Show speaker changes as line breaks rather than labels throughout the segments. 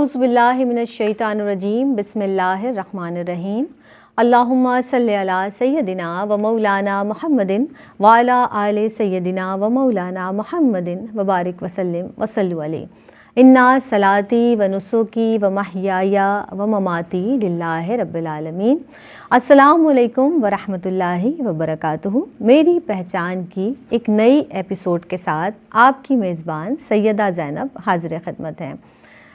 اعوذ باللہ من الشیطان الرجیم بسم اللہ الرحمن الرحیم اللہم صلی علی سیدنا و مولانا محمد وعلی آل سیدنا و مولانا محمد وبارک وسلم وصلو علیہ انا صلاتی و نسکی و محیای و مماتی للہ رب العالمین۔ السلام علیکم ورحمۃ اللہ وبرکاتہ۔ میری پہچان کی ایک نئی ایپیسوڈ کے ساتھ آپ کی میزبان سیدہ زینب حاضر خدمت ہیں۔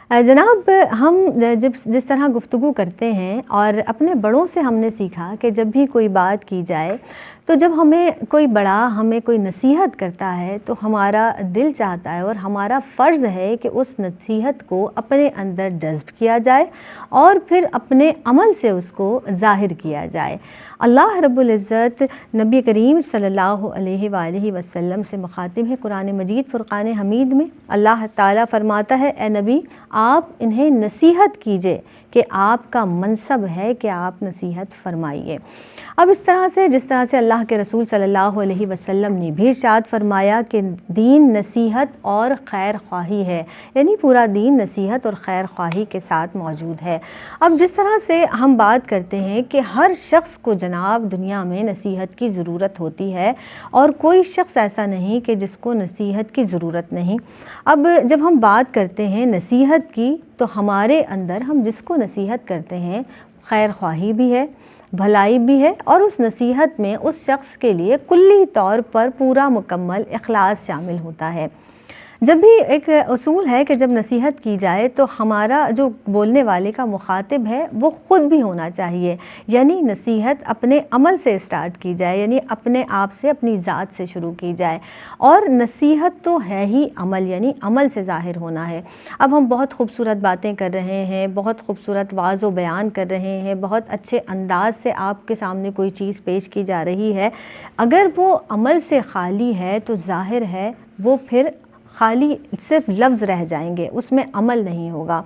جناب، ہم جس طرح گفتگو کرتے ہیں اور اپنے بڑوں سے ہم نے سیکھا کہ جب بھی کوئی بات کی جائے تو جب ہمیں کوئی بڑا ہمیں کوئی نصیحت کرتا ہے تو ہمارا دل چاہتا ہے اور ہمارا فرض ہے کہ اس نصیحت کو اپنے اندر جذب کیا جائے اور پھر اپنے عمل سے اس کو ظاہر کیا جائے۔ اللہ رب العزت نبی کریم صلی اللہ علیہ وآلہ وسلم سے مخاطب ہے قرآن مجید فرقان حمید میں۔ اللہ تعالیٰ فرماتا ہے، اے نبی آپ انہیں نصیحت کیجئے کہ آپ کا منصب ہے کہ آپ نصیحت فرمائیے۔ اب اس طرح سے جس طرح سے اللہ کے رسول صلی اللہ علیہ وسلم نے بھی ارشاد فرمایا کہ دین نصیحت اور خیر خواہی ہے، یعنی پورا دین نصیحت اور خیر خواہی کے ساتھ موجود ہے۔ اب جس طرح سے ہم بات کرتے ہیں کہ ہر شخص کو جناب دنیا میں نصیحت کی ضرورت ہوتی ہے اور کوئی شخص ایسا نہیں کہ جس کو نصیحت کی ضرورت نہیں۔ اب جب ہم بات کرتے ہیں نصیحت کی تو ہمارے اندر ہم جس کو نصیحت کرتے ہیں خیر خواہی بھی ہے، بھلائی بھی ہے، اور اس نصیحت میں اس شخص کے لیے کلی طور پر پورا مکمل اخلاص شامل ہوتا ہے۔ جب بھی ایک اصول ہے کہ جب نصیحت کی جائے تو ہمارا جو بولنے والے کا مخاطب ہے وہ خود بھی ہونا چاہیے، یعنی نصیحت اپنے عمل سے اسٹارٹ کی جائے، یعنی اپنے آپ سے اپنی ذات سے شروع کی جائے، اور نصیحت تو ہے ہی عمل، یعنی عمل سے ظاہر ہونا ہے۔ اب ہم بہت خوبصورت باتیں کر رہے ہیں، بہت خوبصورت واعظ و بیان کر رہے ہیں، بہت اچھے انداز سے آپ کے سامنے کوئی چیز پیش کی جا رہی ہے، اگر وہ عمل سے خالی ہے تو ظاہر ہے وہ پھر خالی صرف لفظ رہ جائیں گے، اس میں عمل نہیں ہوگا۔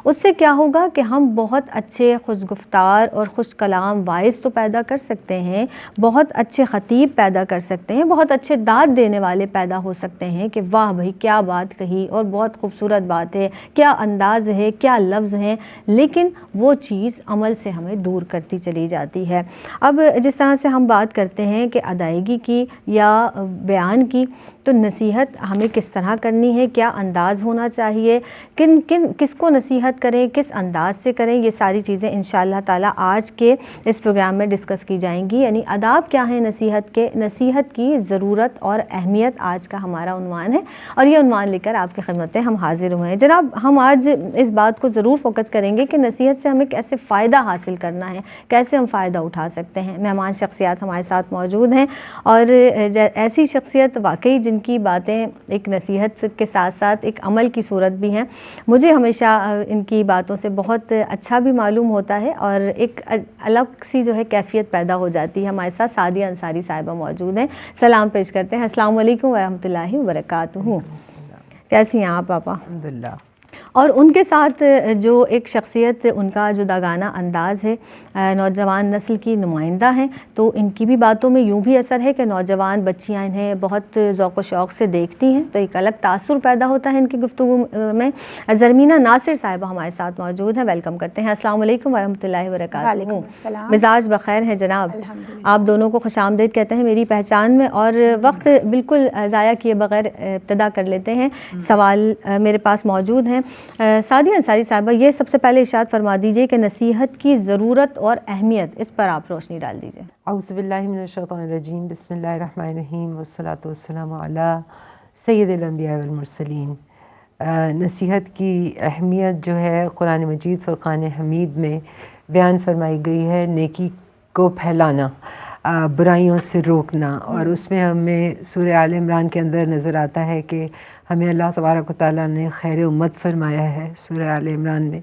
اس سے کیا ہوگا کہ ہم بہت اچھے خوش گفتار اور خوش کلام واعظ تو پیدا کر سکتے ہیں، بہت اچھے خطیب پیدا کر سکتے ہیں، بہت اچھے داد دینے والے پیدا ہو سکتے ہیں کہ واہ بھائی کیا بات کہی اور بہت خوبصورت بات ہے، کیا انداز ہے، کیا لفظ ہیں، لیکن وہ چیز عمل سے ہمیں دور کرتی چلی جاتی ہے۔ اب جس طرح سے ہم بات کرتے ہیں کہ ادائیگی کی یا بیان کی، تو نصیحت ہمیں کس طرح کرنی ہے، کیا انداز ہونا چاہیے، کس کو نصیحت کریں، کس انداز سے کریں، یہ ساری چیزیں انشاءاللہ تعالیٰ آج کے اس پروگرام میں ڈسکس کی جائیں گی۔ یعنی آداب کیا ہیں نصیحت کے، نصیحت کی ضرورت اور اہمیت آج کا ہمارا عنوان ہے، اور یہ عنوان لے کر آپ کی خدمت میں ہم حاضر ہوئے ہیں۔ جناب، ہم آج اس بات کو ضرور فوکس کریں گے کہ نصیحت سے ہمیں کیسے فائدہ حاصل کرنا ہے، کیسے ہم فائدہ اٹھا سکتے ہیں۔ مہمان شخصیات ہمارے ساتھ موجود ہیں، اور ایسی شخصیت واقعی جن کی باتیں ایک نصیحت کے ساتھ ساتھ ایک عمل کی صورت بھی ہیں۔ مجھے ہمیشہ ان کی باتوں سے بہت اچھا بھی معلوم ہوتا ہے اور ایک الگ سی جو ہے کیفیت پیدا ہو جاتی ہے۔ ہمارے ساتھ سعدیہ انصاری صاحبہ موجود ہیں، سلام پیش کرتے ہیں۔ السلام علیکم ورحمۃ اللہ وبرکاتہ۔ کیسی ہیں آپ پاپا؟
الحمدللہ۔
اور ان کے ساتھ جو ایک شخصیت، ان کا جو داغانہ انداز ہے، نوجوان نسل کی نمائندہ ہیں، تو ان کی بھی باتوں میں یوں بھی اثر ہے کہ نوجوان بچیاں انہیں بہت ذوق و شوق سے دیکھتی ہیں، تو ایک الگ تاثر پیدا ہوتا ہے ان کی گفتگو میں۔ زرمینہ ناصر صاحبہ ہمارے ساتھ موجود ہیں، ویلکم کرتے ہیں۔ السلام علیکم ورحمۃ اللہ وبرکاتہ۔ مزاج بخیر ہیں جناب؟ آپ دونوں کو خوش آمدید کہتے ہیں میری پہچان میں، اور وقت بالکل ضائع کیے بغیر ابتدا کر لیتے ہیں۔ سوال میرے پاس موجود ہیں۔ سعدیہ انصاری صاحبہ، یہ سب سے پہلے ارشاد فرما دیجئے کہ نصیحت کی ضرورت اور اہمیت، اس پر آپ روشنی ڈال دیجئے۔
اعوذ باللہ من الشیطان الرجیم، بسم اللہ الرحمن الرحیم، والصلاۃ والسلام علی سید الانبیاء والمرسلین۔ نصیحت کی اہمیت جو ہے قرآن مجید فرقان حمید میں بیان فرمائی گئی ہے، نیکی کو پھیلانا، برائیوں سے روکنا، اور اس میں ہمیں سورہ آل عمران کے اندر نظر آتا ہے کہ ہمیں اللہ تبارک و تعالیٰ نے خیر امت فرمایا ہے سورہ آل عمران میں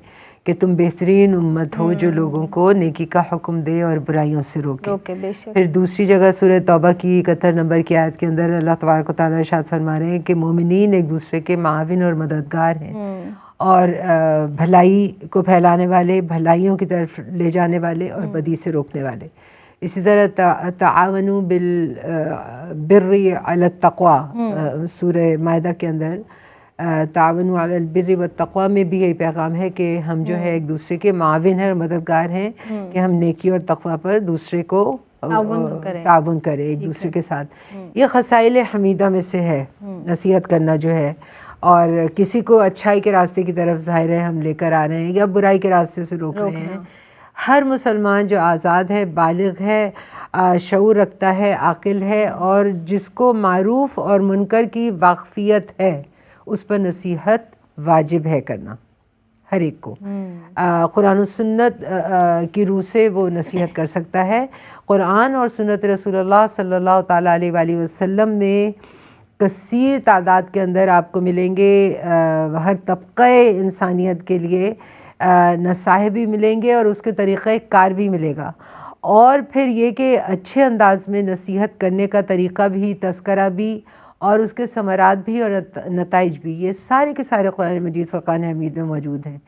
کہ تم بہترین امت ہو جو لوگوں کو نیکی کا حکم دے اور برائیوں سے روکے۔ پھر دوسری جگہ سورہ توبہ کی 71 نمبر کی آیت کے اندر اللہ تبارک و تعالیٰ ارشاد فرما رہے ہیں کہ مومنین ایک دوسرے کے معاون اور مددگار ہیں، اور بھلائی کو پھیلانے والے، بھلائیوں کی طرف لے جانے والے، اور بدی سے روکنے والے۔ اسی طرح تعاونوا بالبر علی التقوی، سورہ مائدہ کے اندر تعاون علی البر والتقوی میں بھی یہی پیغام ہے کہ ہم جو ہے ایک دوسرے کے معاون ہیں اور مددگار ہیں کہ ہم نیکی اور تقوی پر دوسرے کو تعاون کریں ایک دوسرے کے ساتھ. یہ خصائل حمیدہ میں سے ہے نصیحت کرنا جو ہے، اور کسی کو اچھائی کے راستے کی طرف ظاہر ہے ہم لے کر آ رہے ہیں یا برائی کے راستے سے روک رہے ہیں. ہر مسلمان جو آزاد ہے، بالغ ہے، شعور رکھتا ہے، عاقل ہے، اور جس کو معروف اور منکر کی واقفیت ہے اس پر نصیحت واجب ہے کرنا ہر ایک کو. قرآن و سنت کی روح سے وہ نصیحت کر سکتا ہے. قرآن اور سنت رسول اللہ صلی اللہ تعالیٰ علیہ وآلہ وسلم میں کثیر تعداد کے اندر آپ کو ملیں گے ہر طبقہ انسانیت کے لیے نصائح بھی ملیں گے اور اس کے طریقہ کار بھی ملے گا. اور پھر یہ کہ اچھے انداز میں نصیحت کرنے کا طریقہ بھی، تذکرہ بھی، اور اس کے ثمرات بھی اور نتائج بھی، یہ سارے کے سارے قرآن مجید فرقان حمید میں موجود ہیں.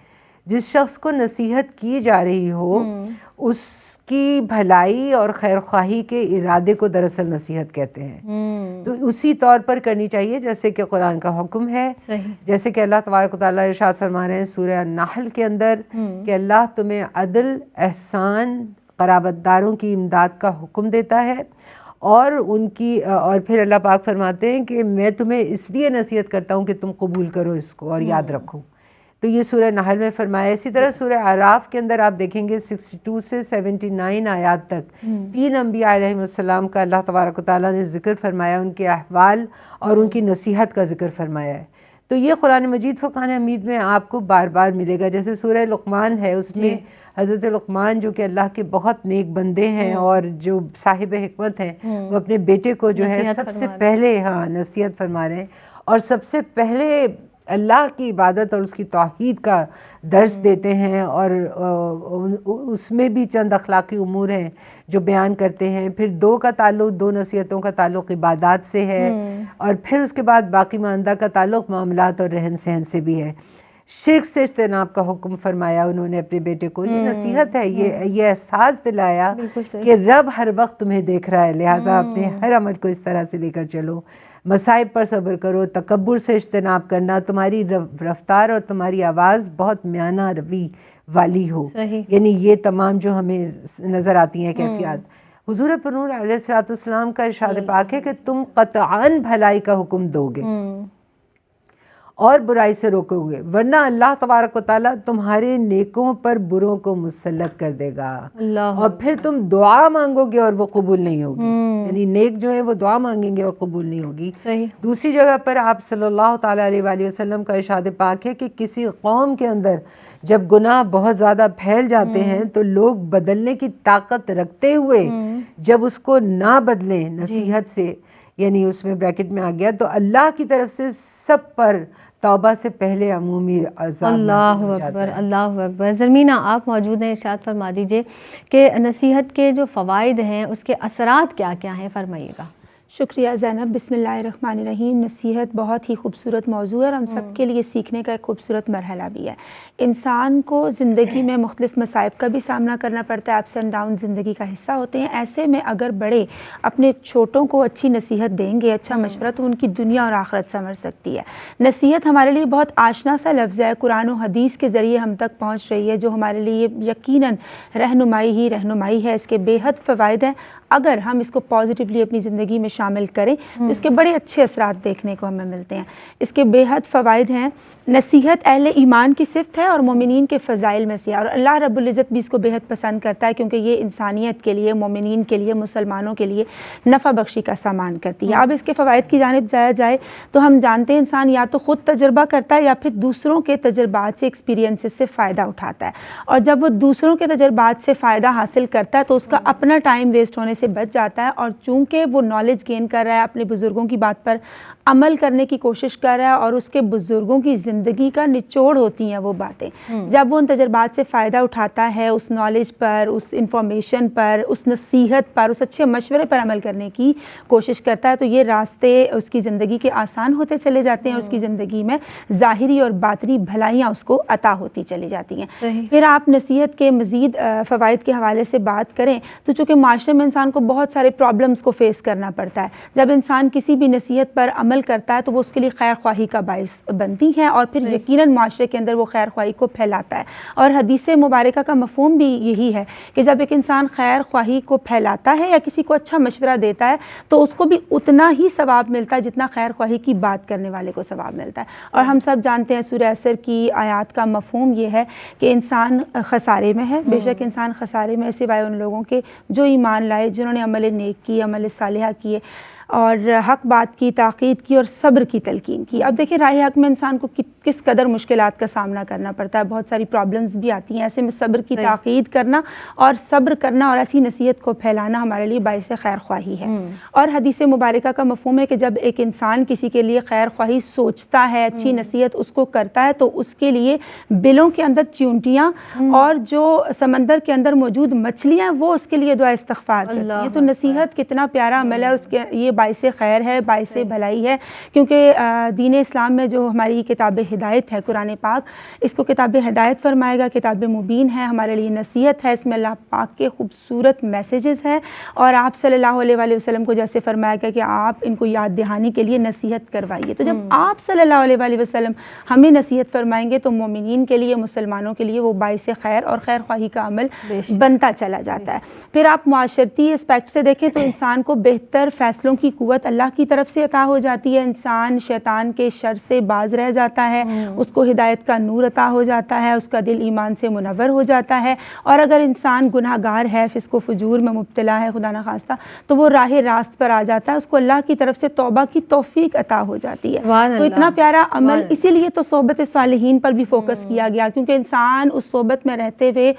جس شخص کو نصیحت کی جا رہی ہو اس کی بھلائی اور خیر خواہی کے ارادے کو دراصل نصیحت کہتے ہیں. تو اسی طور پر کرنی چاہیے جیسے کہ قرآن کا حکم ہے. جیسے کہ اللہ تبارک و تعالیٰ ارشاد فرما رہے ہیں سورہ النحل کے اندر کہ اللہ تمہیں عدل، احسان، قرابت داروں کی امداد کا حکم دیتا ہے، اور ان کی اور پھر اللہ پاک فرماتے ہیں کہ میں تمہیں اس لیے نصیحت کرتا ہوں کہ تم قبول کرو اس کو اور یاد رکھو. تو یہ سورہ نحل میں فرمایا. اسی طرح سورہ اعراف کے اندر آپ دیکھیں گے 62 سے 79 آیات تک 3 انبیاء علیہ السلام کا اللہ تبارک و تعالیٰ نے ذکر فرمایا، ان کے احوال اور ان کی نصیحت کا ذکر فرمایا ہے. تو یہ قرآن مجید فرقان حمید میں آپ کو بار بار ملے گا. جیسے سورہ لقمان ہے، اس میں حضرت لقمان جو کہ اللہ کے بہت نیک بندے ہیں اور جو صاحب حکمت ہیں، وہ اپنے بیٹے کو جو ہے سب سے پہلے نصیحت فرما رہے ہیں اور سب سے پہلے اللہ کی عبادت اور اس کی توحید کا درس دیتے ہیں، اور اس میں بھی چند اخلاقی امور ہیں جو بیان کرتے ہیں. پھر دو نصیحتوں کا تعلق عبادات سے ہے، اور پھر اس کے بعد باقی ماندہ کا تعلق معاملات اور رہن سہن سے بھی ہے. شرک سے اجتناب کا حکم فرمایا انہوں نے اپنے بیٹے کو. یہ نصیحت ہے، یہ احساس دلایا کہ رب ہر وقت تمہیں دیکھ رہا ہے، لہٰذا اپنے ہر عمل کو اس طرح سے لے کر چلو. مصائب پر صبر کرو، تکبر سے اجتناب کرنا، تمہاری رفتار اور تمہاری آواز بہت میانہ روی والی ہو. یعنی یہ تمام جو ہمیں نظر آتی ہیں کیفیات. حضور پر نور علیہ السلام کا ارشاد پاک ہے کہ تم قطعاً بھلائی کا حکم دو گے اور برائی سے روکو گے، ورنہ اللہ تبارک و تعالیٰ تمہارے نیکوں پر بروں کو مسلط کر دے گا. اور پھر تم دعا مانگو گے اور وہ قبول نہیں ہوگی. یعنی نیک جو ہے وہ دعا مانگیں گے اور قبول نہیں ہوگی. دوسری جگہ پر آپ صلی اللہ تعالیٰ علیہ وآلہ وسلم کا ارشاد پاک ہے کہ کسی قوم کے اندر جب گناہ بہت زیادہ پھیل جاتے ہیں تو لوگ بدلنے کی طاقت رکھتے ہوئے جب اس کو نہ بدلیں نصیحت سے، یعنی اس میں بریکٹ میں آ گیا، تو اللہ کی طرف سے سب پر توبہ سے پہلے عمومی عذاب.
اللہ اکبر، اللہ اکبر. زرمینہ آپ موجود ہیں، ارشاد فرما دیجئے کہ نصیحت کے جو فوائد ہیں اس کے اثرات کیا کیا ہیں، فرمائیے گا.
شکریہ زینب. بسم اللہ الرحمن الرحیم. نصیحت بہت ہی خوبصورت موضوع ہے اور ہم سب کے لیے سیکھنے کا ایک خوبصورت مرحلہ بھی ہے. انسان کو زندگی میں مختلف مصائب کا بھی سامنا کرنا پڑتا ہے، اپس اینڈ ڈاؤن زندگی کا حصہ ہوتے ہیں. ایسے میں اگر بڑے اپنے چھوٹوں کو اچھی نصیحت دیں گے، اچھا مشورہ، تو ان کی دنیا اور آخرت سنور سکتی ہے. نصیحت ہمارے لیے بہت آشنا سا لفظ ہے، قرآن و حدیث کے ذریعے ہم تک پہنچ رہی ہے، جو ہمارے لیے یقیناً رہنمائی ہی رہنمائی ہے. اس کے بے حد فوائد ہیں. اگر ہم اس کو پازیٹیولی اپنی زندگی میں شامل کریں تو اس کے بڑے اچھے اثرات دیکھنے کو ہمیں ملتے ہیں. اس کے بے حد فوائد ہیں. نصیحت اہل ایمان کی صفت ہے اور مومنین کے فضائل میں سے ہے، اور اللہ رب العزت بھی اس کو بے حد پسند کرتا ہے کیونکہ یہ انسانیت کے لیے، مومنین کے لیے، مسلمانوں کے لیے نفع بخشی کا سامان کرتی ہے. اب اس کے فوائد کی جانب جایا جائے تو ہم جانتے ہیں انسان یا تو خود تجربہ کرتا ہے یا پھر دوسروں کے تجربات سے، ایکسپیرینسز سے فائدہ اٹھاتا ہے. اور جب وہ دوسروں کے تجربات سے فائدہ حاصل کرتا ہے تو اس کا اپنا ٹائم ویسٹ ہونے سے بچ جاتا ہے، اور چونکہ وہ نالج گین کر رہا ہے، اپنے بزرگوں کی بات پر عمل کرنے کی کوشش کر رہا ہے، اور اس کے بزرگوں کی زندگی کا نچوڑ ہوتی ہیں وہ باتیں. جب وہ ان تجربات سے فائدہ اٹھاتا ہے، اس نالج پر، اس انفارمیشن پر، اس نصیحت پر، اس اچھے مشورے پر عمل کرنے کی کوشش کرتا ہے، تو یہ راستے اس کی زندگی کے آسان ہوتے چلے جاتے ہیں، اس کی زندگی میں ظاہری اور باطنی بھلائیاں اس کو عطا ہوتی چلی جاتی ہیں. پھر آپ نصیحت کے مزید فوائد کے حوالے سے بات کریں تو چونکہ معاشرے میں انسان انسان کو بہت سارے پرابلمس کو فیس کرنا پڑتا ہے. جب انسان کسی بھی نصیحت پر عمل کرتا ہے تو وہ اس کے لیے خیر خواہی کا باعث بنتی ہے اور پھر یقیناً معاشرے کے اندر وہ خیر خواہی کو پھیلاتا ہے. اور حدیث مبارکہ کا مفہوم بھی یہی ہے کہ جب ایک انسان خیر خواہی کو پھیلاتا ہے یا کسی کو اچھا مشورہ دیتا ہے تو اس کو بھی اتنا ہی ثواب ملتا ہے جتنا خیر خواہی کی بات کرنے والے کو ثواب ملتا ہے. اور ہم سب جانتے ہیں سورہ عصر کی آیات کا مفہوم یہ ہے کہ انسان خسارے میں ہے. بے شک انسان خسارے میں سوائے ان لوگوں کے جو ایمان لائے, جنہوں نے عمل نیک کی, عمل صالحہ کیے اور حق بات کی, تاکید کی اور صبر کی تلقین کی. اب دیکھیں راہ حق میں انسان کو کس قدر مشکلات کا سامنا کرنا پڑتا ہے, بہت ساری پرابلمز بھی آتی ہیں. ایسے میں صبر کی تاکید کرنا اور صبر کرنا اور ایسی نصیحت کو پھیلانا ہمارے لیے باعث خیر خواہی ہے. اور حدیث مبارکہ کا مفہوم ہے کہ جب ایک انسان کسی کے لیے خیر خواہی سوچتا ہے, اچھی نصیحت اس کو کرتا ہے, تو اس کے لیے بلوں کے اندر چیونٹیاں اور جو سمندر کے اندر موجود مچھلیاں وہ اس کے لیے دعا استغفار کرتی ہیں. تو نصیحت کتنا پیارا عمل ہے اور اس کے یہ باعث خیر ہے, باعث بھلائی ہے. کیونکہ دین اسلام میں جو ہماری کتاب ہدایت ہے قرآن پاک, اس کو کتاب ہدایت فرمائے گا, کتاب مبین ہے, ہمارے لیے نصیحت ہے. اس میں اللہ پاک کے خوبصورت میسیجز ہیں اور آپ صلی اللہ علیہ وآلہ وسلم کو جیسے فرمایا گیا کہ آپ ان کو یاد دہانی کے لیے نصیحت کروائیے. تو جب آپ صلی اللہ علیہ وآلہ وسلم ہمیں نصیحت فرمائیں گے تو مومنین کے لیے, مسلمانوں کے لیے وہ باعث خیر اور خیر خواہی کا عمل بنتا چلا جاتا ہے. پھر آپ معاشرتی اسپیکٹ سے دیکھیں تو انسان کو بہتر فیصلوں کی قوت اللہ کی طرف سے عطا ہو جاتی ہے. انسان شیطان کے شر سے باز رہ جاتا ہے, اس کو ہدایت کا نور عطا ہو جاتا ہے, اس کا دل ایمان سے منور ہو جاتا ہے. اور اگر انسان گناہ گار ہے, فسق و فجور میں مبتلا ہے خدا نخواستہ, تو وہ راہ راست پر آ جاتا ہے, اس کو اللہ کی طرف سے توبہ کی توفیق عطا ہو جاتی ہے. تو اتنا پیارا عمل, اسی لیے تو صحبت صالحین پر بھی فوکس کیا گیا, کیونکہ انسان اس صحبت میں رہتے ہوئے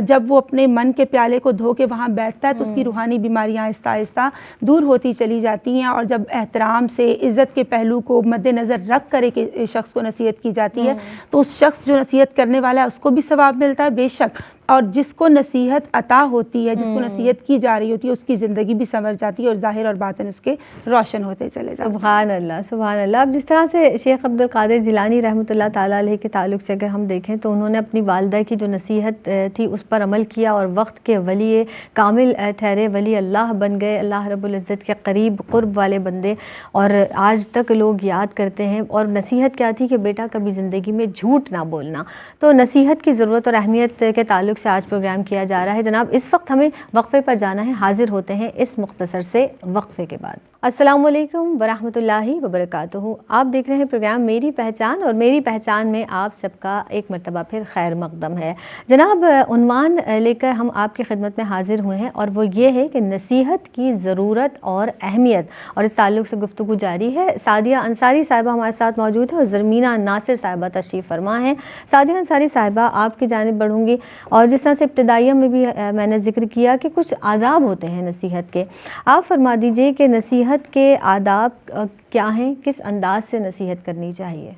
جب وہ اپنے من کے پیالے کو دھو کے وہاں بیٹھتا ہے تو اس کی روحانی بیماریاں آہستہ آہستہ دور ہوتی چلی جاتی ہیں. اور جب احترام سے, عزت کے پہلو کو مد نظر رکھ کر ایک شخص کو نصیحت کی جاتی ہے تو اس شخص جو نصیحت کرنے والا ہے اس کو بھی ثواب ملتا ہے بے شک, اور جس کو نصیحت عطا ہوتی ہے, جس کو نصیحت کی جا رہی ہوتی ہے, اس کی زندگی بھی سنور جاتی ہے اور ظاہر اور باطن اس کے روشن ہوتے چلے جاتے ہیں.
سبحان اللہ, سبحان اللہ. اب جس طرح سے شیخ عبد القادر جیلانی رحمۃ اللہ تعالیٰ علیہ کے تعلق سے اگر ہم دیکھیں تو انہوں نے اپنی والدہ کی جو نصیحت تھی اس پر عمل کیا اور وقت کے ولی کامل ٹھہرے, ولی اللہ بن گئے, اللہ رب العزت کے قریب قرب والے بندے, اور آج تک لوگ یاد کرتے ہیں. اور نصیحت کیا تھی کہ بیٹا کبھی زندگی میں جھوٹ نہ بولنا. تو نصیحت کی ضرورت اور اہمیت کے تعلق سے آج پروگرام کیا جا رہا ہے. جناب اس وقت ہمیں وقفے پر جانا ہے, حاضر ہوتے ہیں اس مختصر سے وقفے کے بعد. السلام علیکم ورحمۃ اللہ وبرکاتہ. آپ دیکھ رہے ہیں پروگرام میری پہچان, اور میری پہچان میں آپ سب کا ایک مرتبہ پھر خیر مقدم ہے. جناب عنوان لے کر ہم آپ کی خدمت میں حاضر ہوئے ہیں اور وہ یہ ہے کہ نصیحت کی ضرورت اور اہمیت, اور اس تعلق سے گفتگو جاری ہے. سعدیہ انصاری صاحبہ ہمارے ساتھ موجود ہیں اور زرمینہ ناصر صاحبہ تشریف فرما ہیں. سعدیہ انصاری صاحبہ آپ کی جانب بڑھوں گی, اور جس طرح سے ابتدائیہ میں بھی میں نے ذکر کیا کہ کچھ آداب ہوتے ہیں نصیحت کے, آپ فرما دیجئے کہ نصیحت کے آداب کیا ہیں, کس انداز سے نصیحت کرنی چاہیے؟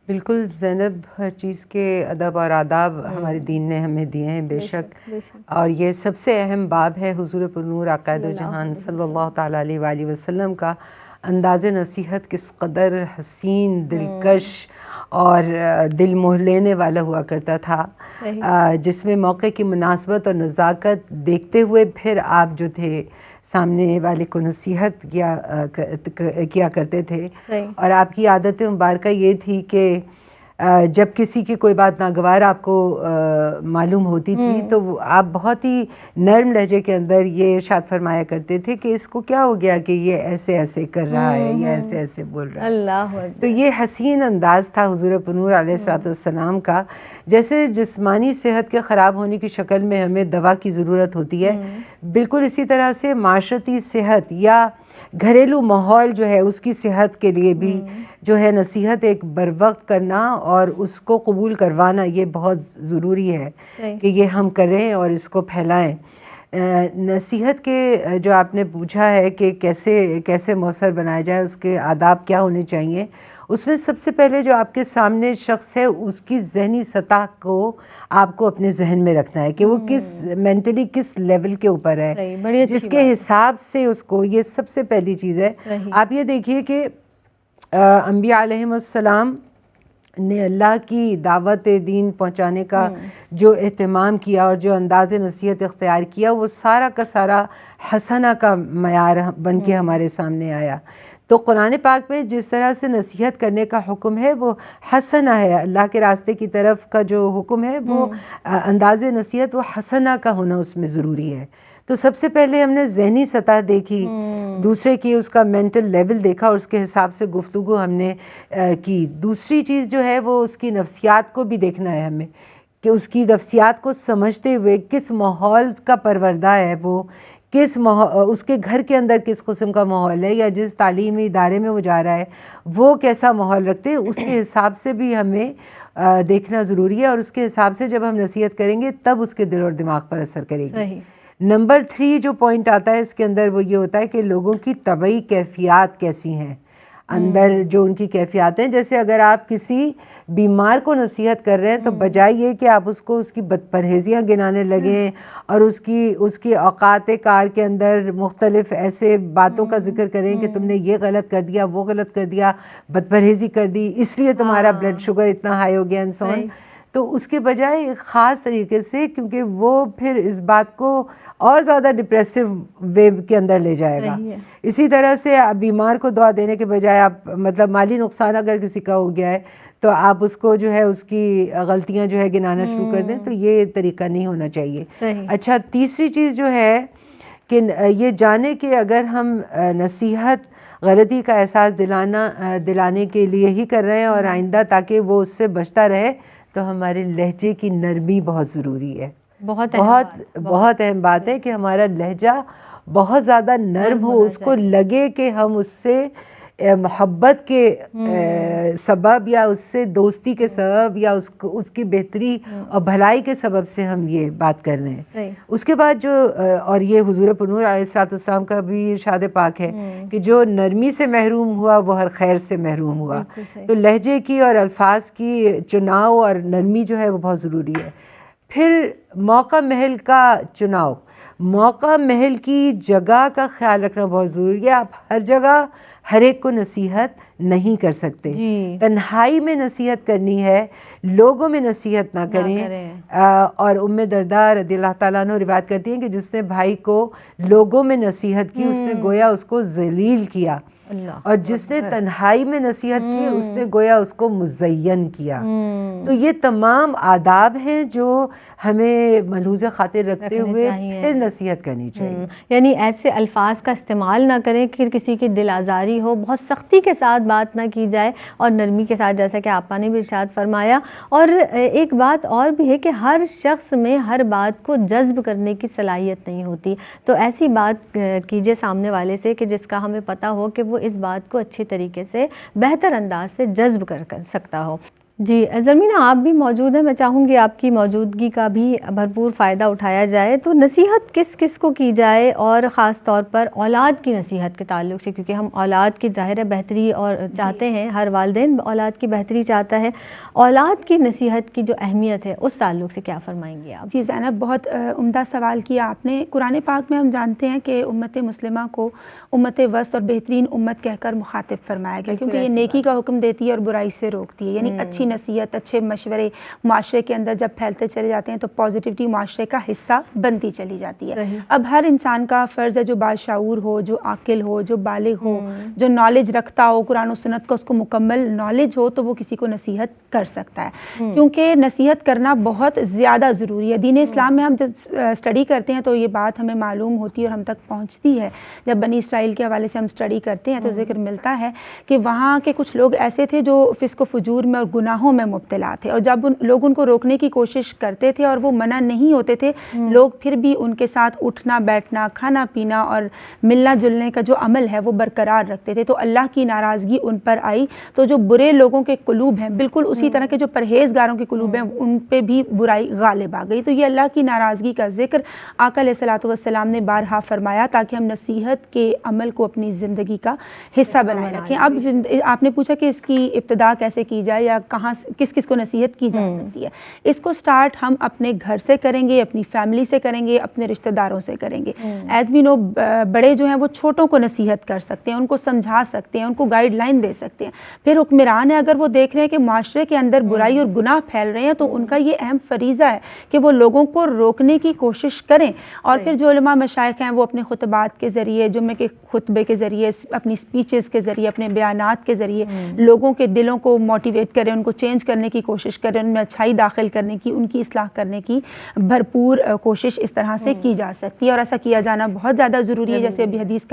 بالکل زینب, ہر چیز کے ادب اور آداب ہمارے دین نے ہمیں دیے ہیں بے شک, اور یہ سب سے اہم باب ہے حضور پرنور آقا دو جہان صلی اللہ تعالیٰ علیہ وآلہ وسلم کا انداز نصیحت کس قدر حسین, دلکش اور دل موہ لینے والا ہوا کرتا تھا, جس میں موقع کی مناسبت اور نزاکت دیکھتے ہوئے پھر آپ جو تھے سامنے والے کو نصیحت کیا کرتے تھے. اور آپ کی عادت مبارکہ یہ تھی کہ جب کسی کی کوئی بات ناگوار آپ کو معلوم ہوتی تھی تو آپ بہت ہی نرم لہجے کے اندر یہ ارشاد فرمایا کرتے تھے کہ اس کو کیا ہو گیا کہ یہ ایسے ایسے کر رہا ہے یا ایسے ایسے بول رہا ہے.
اللہ,
تو یہ حسین انداز تھا حضور پرنور علیہ الصلوۃ والسلام کا. جیسے جسمانی صحت کے خراب ہونے کی شکل میں ہمیں دوا کی ضرورت ہوتی ہے, بالکل اسی طرح سے معاشرتی صحت یا گھریلو ماحول جو ہے اس کی صحت کے لیے بھی جو ہے نصیحت ایک بر وقت کرنا اور اس کو قبول کروانا یہ بہت ضروری ہے کہ یہ ہم کریں اور اس کو پھیلائیں. نصیحت کے جو آپ نے پوچھا ہے کہ کیسے مؤثر بنایا جائے, اس کے آداب کیا ہونے چاہیے, اس میں سب سے پہلے جو آپ کے سامنے شخص ہے اس کی ذہنی سطح کو آپ کو اپنے ذہن میں رکھنا ہے کہ وہ کس مینٹلی کس لیول کے اوپر ہے, جس کے حساب سے اس کو, یہ سب سے پہلی چیز ہے. آپ یہ دیکھیے کہ انبیاء علیہم السلام نے اللہ کی دعوت دین پہنچانے کا جو اہتمام کیا اور جو انداز نصیحت اختیار کیا، وہ سارا کا سارا حسنہ کا معیار بن کے ہمارے سامنے آیا۔ تو قرآن پاک میں جس طرح سے نصیحت کرنے کا حکم ہے وہ حسنہ ہے، اللہ کے راستے کی طرف کا جو حکم ہے وہ انداز نصیحت وہ حسنہ کا ہونا اس میں ضروری ہے۔ تو سب سے پہلے ہم نے ذہنی سطح دیکھی، دوسرے کی اس کا مینٹل لیول دیکھا اور اس کے حساب سے گفتگو ہم نے کی۔ دوسری چیز جو ہے وہ اس کی نفسیات کو بھی دیکھنا ہے ہمیں، کہ اس کی نفسیات کو سمجھتے ہوئے کس ماحول کا پروردہ ہے وہ، اس کے گھر کے اندر کس قسم کا ماحول ہے، یا جس تعلیمی ادارے میں وہ جا رہا ہے وہ کیسا ماحول رکھتے ہیں، اس کے حساب سے بھی ہمیں دیکھنا ضروری ہے، اور اس کے حساب سے جب ہم نصیحت کریں گے تب اس کے دل اور دماغ پر اثر کرے گی۔ نمبر 3 جو پوائنٹ آتا ہے اس کے اندر وہ یہ ہوتا ہے کہ لوگوں کی طبعی کیفیات کیسی ہیں، اندر جو ان کی کیفیات ہیں۔ جیسے اگر آپ کسی بیمار کو نصیحت کر رہے ہیں تو بجائے یہ کہ آپ اس کو اس کی بد پرہیزیاں گنانے لگیں اور اس کی اوقات کار کے اندر مختلف ایسے باتوں کا ذکر کریں کہ تم نے یہ غلط کر دیا، وہ غلط کر دیا، بد پرہیزی کر دی، اس لیے تمہارا بلڈ شوگر اتنا ہائی ہو گیا انسان، تو اس کے بجائے ایک خاص طریقے سے، کیونکہ وہ پھر اس بات کو اور زیادہ ڈپریسو ویو کے اندر لے جائے گا۔ اسی طرح سے بیمار کو دعا دینے کے بجائے آپ مطلب مالی نقصان اگر کسی کا ہو گیا ہے تو آپ اس کو جو ہے اس کی غلطیاں جو ہے گنانا شروع کر دیں، تو یہ طریقہ نہیں ہونا چاہیے۔ اچھا، تیسری چیز جو ہے کہ یہ جانے کہ اگر ہم نصیحت غلطی کا احساس دلانے کے لیے ہی کر رہے ہیں اور آئندہ تاکہ وہ اس سے بچتا رہے، تو ہمارے لہجے کی نرمی بہت ضروری ہے۔ بہت اہم بات ہے کہ ہمارا لہجہ بہت زیادہ نرم ہو، اس کو لگے کہ ہم اس سے محبت کے سبب یا اس سے دوستی کے سبب یا اس کی بہتری اور بھلائی کے سبب سے ہم یہ بات کر رہے ہیں۔ اس کے بعد جو اور یہ حضور پرنور علیہ السلام کا بھی ارشاد پاک ہے کہ جو نرمی سے محروم ہوا وہ ہر خیر سے محروم ہوا۔ تو لہجے کی اور الفاظ کی چناؤ اور نرمی جو ہے وہ بہت ضروری ہے۔ پھر موقع محل کا چناؤ، موقع محل کی جگہ کا خیال رکھنا بہت ضروری ہے۔ آپ ہر جگہ ہر ایک کو نصیحت نہیں کر سکتے، تنہائی میں نصیحت کرنی ہے، لوگوں میں نصیحت نہ کریں۔ اور ام درداء رضی اللہ تعالیٰ عنہ روایت کرتی ہیں کہ جس نے بھائی کو لوگوں میں نصیحت کی اس نے گویا اس کو ذلیل کیا، اور جس نے تنہائی میں نصیحت کی اس نے گویا اس کو مزین کیا۔ تو یہ تمام آداب ہیں جو ہمیں ملحوظ خاطر رکھتے ہوئے پھر نصیحت کرنی چاہیے۔
یعنی ایسے الفاظ کا استعمال نہ کریں کہ کسی کی دل آزاری ہو، بہت سختی کے ساتھ بات نہ کی جائے اور نرمی کے ساتھ، جیسا کہ آپا نے بھی ارشاد فرمایا۔ اور ایک بات اور بھی ہے کہ ہر شخص میں ہر بات کو جذب کرنے کی صلاحیت نہیں ہوتی، تو ایسی بات کیجیے سامنے والے سے کہ جس کا ہمیں پتہ ہو کہ وہ اس بات کو اچھے طریقے سے بہتر انداز سے جذب کر سکتا ہو۔ جی زرمینہ، آپ بھی موجود ہیں، میں چاہوں گی آپ کی موجودگی کا بھی بھرپور فائدہ اٹھایا جائے۔ تو نصیحت کس کس کو کی جائے، اور خاص طور پر اولاد کی نصیحت کے تعلق سے، کیونکہ ہم اولاد کی ظاہر بہتری اور چاہتے ہیں، ہر والدین اولاد کی بہتری چاہتا ہے، اولاد کی نصیحت کی جو اہمیت ہے اس تعلق سے کیا فرمائیں گے آپ؟
جی زینب، بہت عمدہ سوال کیا آپ نے۔ قرآن پاک میں ہم جانتے ہیں کہ امت مسلمہ کو امت وسط اور بہترین امت کہہ کر مخاطب فرمایا گیا، کیونکہ یہ نیکی کا حکم دیتی ہے اور برائی سے روکتی ہے۔ یعنی اچھی نصیحت، اچھے مشورے معاشرے کے اندر جب پھیلتے چلے جاتے ہیں تو پازیٹیوٹی معاشرے کا حصہ بنتی چلی جاتی ہے۔ اب ہر انسان کا فرض ہے، جو باشعور ہو، جو عاقل ہو، جو بالغ ہو، جو نالج رکھتا ہو، قرآن و سنت کا اس کو مکمل نالج ہو، تو وہ کسی کو نصیحت کر سکتا ہے، کیونکہ نصیحت کرنا بہت زیادہ ضروری ہے۔ دین اسلام میں ہم جب اسٹڈی کرتے ہیں تو یہ بات ہمیں معلوم ہوتی ہے اور ہم تک پہنچتی ہے۔ جب بنی اسرائیل کے حوالے سے ہم اسٹڈی کرتے ہیں تو ذکر ملتا ہے کہ وہاں کے کچھ لوگ ایسے تھے جو فسق و فجور میں اور گناہوں میں مبتلا تھے، اور جب لوگ ان کو روکنے کی کوشش کرتے تھے اور وہ منع نہیں ہوتے تھے، لوگ پھر بھی ان کے ساتھ اٹھنا بیٹھنا، کھانا پینا اور ملنا جلنے کا جو عمل ہے وہ برقرار رکھتے تھے۔ تو اللہ کی ناراضگی ان پر آئی، تو جو برے لوگوں کے قلوب ہیں، بالکل اسی طرح کے جو پرہیزگاروں کے قلوب ہیں، ان پہ بھی برائی غالب آ گئی۔ تو یہ اللہ کی ناراضگی کا ذکر آقا علیہ الصلوۃ والسلام نے بارہا فرمایا تاکہ ہم نصیحت کے عمل کو اپنی زندگی کا حصہ بنائے رکھیں۔ اب آپ نے پوچھا کہ اس کی ابتدا کیسے کی جائے یا کہاں کہاں کس کس کو نصیحت کی جا سکتی ہے. اس کو سٹارٹ ہم اپنے گھر سے کریں گے, اپنی فیملی سے کریں گے, اپنے رشتہ داروں سے کریں گے. ایز وی نو بڑے جو ہیں وہ چھوٹوں کو نصیحت کر سکتے ہیں, ان کو سمجھا سکتے ہیں, ان کو گائیڈ لائن دے سکتے ہیں. پھر حکمران ہے, اگر وہ دیکھ رہے ہیں کہ معاشرے کے اندر برائی اور گناہ پھیل رہے ہیں تو ان کا یہ اہم فریضہ ہے کہ وہ لوگوں کو روکنے کی کوشش کریں. اور پھر جو علماء مشائخ ہیں وہ اپنے خطبات کے ذریعے, جمعے کے خطبے کے ذریعے, اپنی سپیچز کے ذریعے, اپنے بیانات کے ذریعے لوگوں کے دلوں کو موٹیویٹ کریں, ان کو چینج کرنے کی کوشش کریں, ان میں اچھائی داخل کرنے کی, ان کی اصلاح کرنے کی بھرپور کوشش اس طرح سے کی جا سکتی ہے. اور ایسا کیا جانا بہت زیادہ ضروری ہے. جیسے ابھی حدیث